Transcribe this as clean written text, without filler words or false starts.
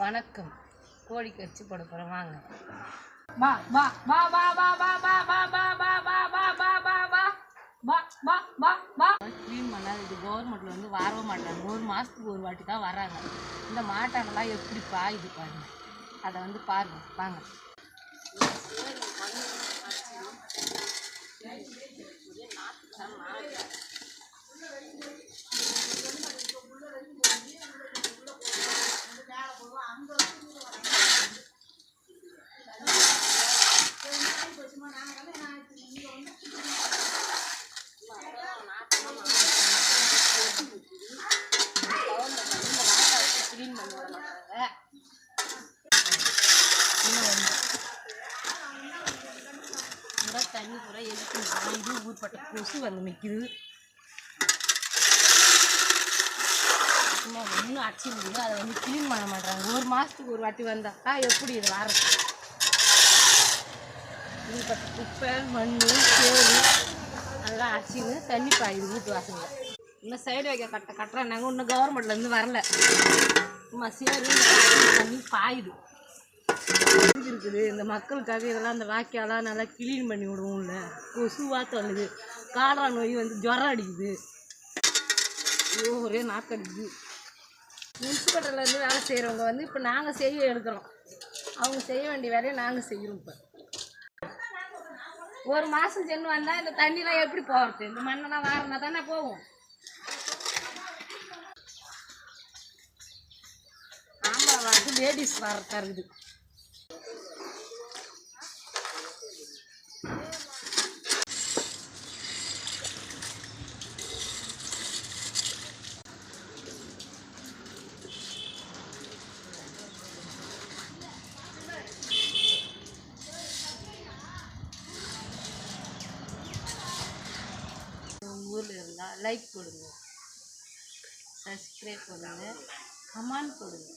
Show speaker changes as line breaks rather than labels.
வணக்கம். கோழி கச்சி போட போகிறோம் வாங்க. க்ளீன் பண்ணால் இது கவர்மெண்ட்டில் வந்து வரவே மாட்டாங்க. ஒரு மாதத்துக்கு ஒரு வாட்டி தான் வராங்க. இந்த மாட்டானெல்லாம் எப்படி பாயுது பாருங்க. அதை வந்து பாருங்க வாங்க. க்ளீன் பண்ணி விட மாட்டாங்க. தண்ணி பூரா எதுக்கு இது ஊர்பட்ட கொசு வந்து நிற்கிது. சும்மா ஒன்றும் அடிச்சு முடியும். அதை வந்து க்ளீன் பண்ண மாட்டாங்க. ஒரு மாதத்துக்கு ஒரு வாட்டி வந்தாக்கா எப்படி இது வர்றது? ஊர்பட்ட குப்பை மண் சேரு அதெல்லாம் அடிச்சுன்னு தண்ணி பாயுது வீட்டு வாசல்ல. இன்னும் சைடு வைக்க கட்டுறாங்க. இன்னும் கவர்மெண்ட்லேருந்து வரல. சும்மா சேரு தண்ணி பாயுது இருக்குது. இந்த மக்களுக்காக இதெல்லாம் அந்த வாக்கியெல்லாம் நல்லா க்ளீன் பண்ணி விடுவோம்ல. கொசுவாக தள்ளுது. காலரா நோய் வந்து ஜுரம் அடிக்குது. ஐயோ ஒரே நாக்கடிக்குது. முனிசிபாலிட்டிலேருந்து வேலை செய்கிறவங்க வந்து இப்போ நாங்கள் செய்ய எடுக்கிறோம். அவங்க செய்ய வேண்டிய வேலையை நாங்கள் செய்கிறோம். இப்போ ஒரு மாதம் சென்று வந்தால் இந்த தண்ணிலாம் எப்படி போகிறது? இந்த மண்ணெல்லாம் வாரினா தானே போகும். ஆம்பளை வரது லேடிஸ் வரதா இருக்குது. ஊரில் இருந்தால் லைக் கொடுங்க, சப்ஸ்கிரைப் பண்ணுங்கள், கமெண்ட் கொடுங்க.